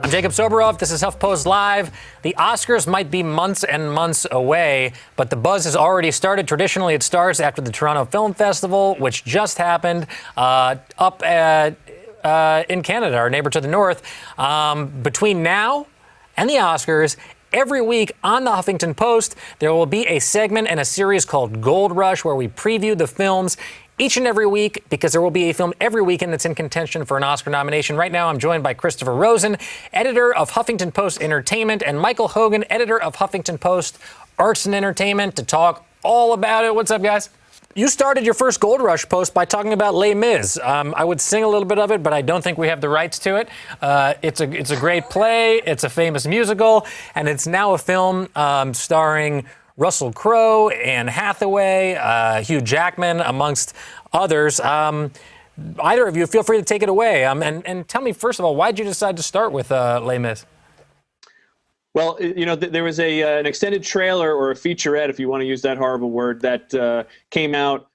I'm Jacob Soboroff. This is HuffPost Live. The Oscars might be months and months away, but the buzz has already started. Traditionally, it starts after the Toronto Film Festival, which just happened up in Canada, our neighbor to the north. Between now and the Oscars, every week on the Huffington Post, there will be a segment and a series called Gold Rush where we preview the films each and every week, because there will be a film every weekend that's in contention for an Oscar nomination. Right now, I'm joined by Christopher Rosen, editor of Huffington Post Entertainment, and Michael Hogan, editor of Huffington Post Arts and Entertainment, to talk all about it. What's up, guys? You started your first Gold Rush post by talking about Les Mis. I would sing a little bit of it, but I don't think we have the rights to it. It's a great play. It's a famous musical, and it's now a film starring Russell Crowe, Anne Hathaway, Hugh Jackman, amongst others. Either of you, feel free to take it away. And tell me, first of all, why did you decide to start with Les Mis? Well, you know, there was an extended trailer, or a featurette, if you want to use that horrible word, that came out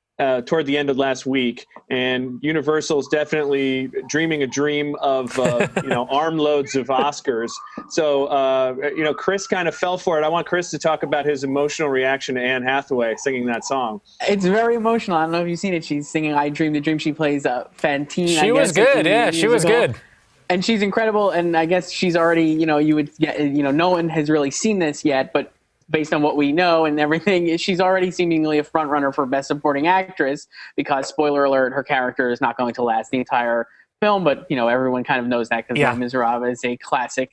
toward the end of last week, and Universal's definitely dreaming a dream of armloads of Oscars. So Chris kind of fell for it. I want Chris to talk about his emotional reaction to Anne Hathaway singing that song. It's very emotional. I don't know if you've seen it. She's singing "I Dream the Dream." She plays Fantine. She was good. Yeah, she was good. And she's incredible. And I guess she's already, no one has really seen this yet, but based on what we know and everything, she's already seemingly a front runner for Best Supporting Actress, because, spoiler alert, her character is not going to last the entire film. But, everyone kind of knows that, because Les Miserables is a classic,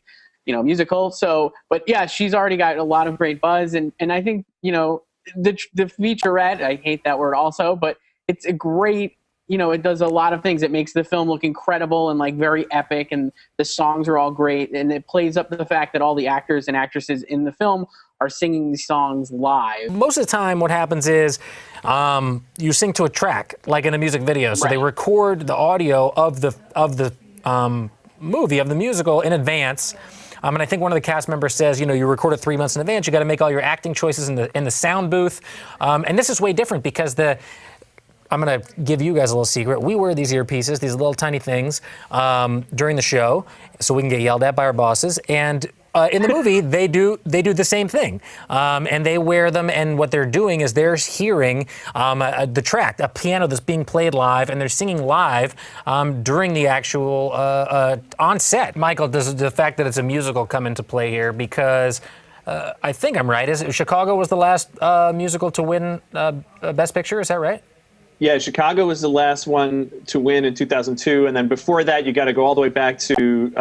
musical. So, but yeah, she's already got a lot of great buzz. And I think, the featurette, I hate that word also, but it's a great, it does a lot of things. It makes the film look incredible and very epic, and the songs are all great. And it plays up the fact that all the actors and actresses in the film are singing these songs live. Most of the time what happens is you sing to a track, like in a music video. So They record the audio of the movie, of the musical, in advance. And I think one of the cast members says, you record it 3 months in advance. You got to make all your acting choices in the sound booth. And this is way different, because I'm going to give you guys a little secret. We wear these earpieces, these little tiny things, during the show, so we can get yelled at by our bosses. And in the movie, they do the same thing, and they wear them. And what they're doing is they're hearing the track, a piano that's being played live, and they're singing live during the actual on set. Michael, does the fact that it's a musical come into play here? Because I think I'm right. Chicago was the last musical to win Best Picture? Is that right? Yeah, Chicago was the last one to win in 2002, and then before that, you got to go all the way back to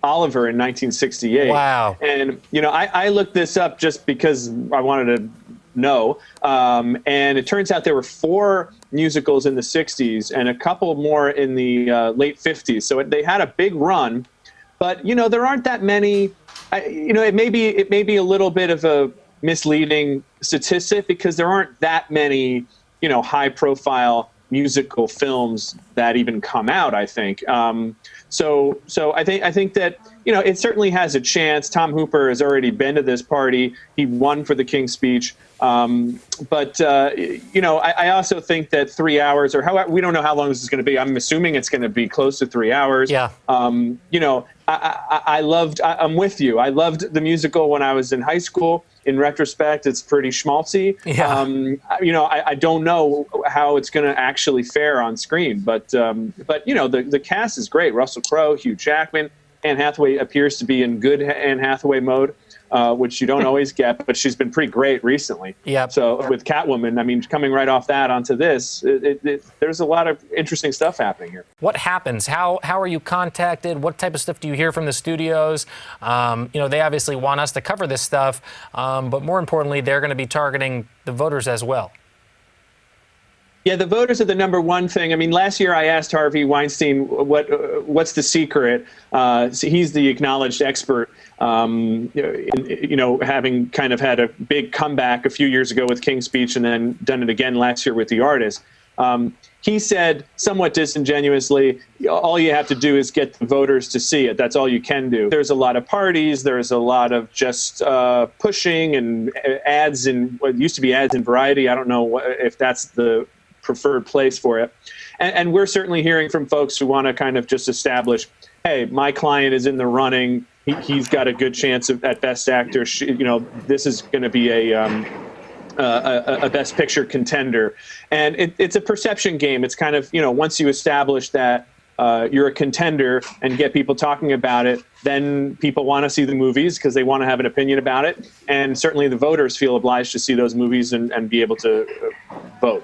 Oliver in 1968. Wow! And I looked this up just because I wanted to know, and it turns out there were 4 musicals in the 60s and a couple more in the late 50s. So they had a big run, but there aren't that many. It may be a little bit of a misleading statistic, because there aren't that many high-profile musical films that even come out, I think. So I think that it certainly has a chance. Tom Hooper has already been to this party. He won for The King's Speech. But I also think that 3 hours, or however, we don't know how long this is going to be. I'm assuming it's going to be close to 3 hours. Yeah. I'm with you. I loved the musical when I was in high school. In retrospect, it's pretty schmaltzy. Yeah. I don't know how it's going to actually fare on screen, but the cast is great. Russell Crowe, Hugh Jackman, Anne Hathaway appears to be in good Anne Hathaway mode, which you don't always get, but she's been pretty great recently. Yeah. So with Catwoman, coming right off that onto this, there's a lot of interesting stuff happening here. What happens? How are you contacted? What type of stuff do you hear from the studios? They obviously want us to cover this stuff, but more importantly, they're going to be targeting the voters as well. Yeah, the voters are the number one thing. Last year I asked Harvey Weinstein what's the secret. So he's the acknowledged expert, having kind of had a big comeback a few years ago with King's Speech, and then done it again last year with The Artist. He said, somewhat disingenuously, all you have to do is get the voters to see it. That's all you can do. There's a lot of parties. There's a lot of just pushing and ads in what used to be ads in Variety. I don't know if that's the preferred place for it. And we're certainly hearing from folks who want to kind of just establish, hey, my client is in the running. he's got a good chance at Best Actor. This is going to be a Best Picture contender, and it's a perception game. It's kind of, once you establish that you're a contender and get people talking about it, then people want to see the movies because they want to have an opinion about it, and certainly the voters feel obliged to see those movies and be able to vote.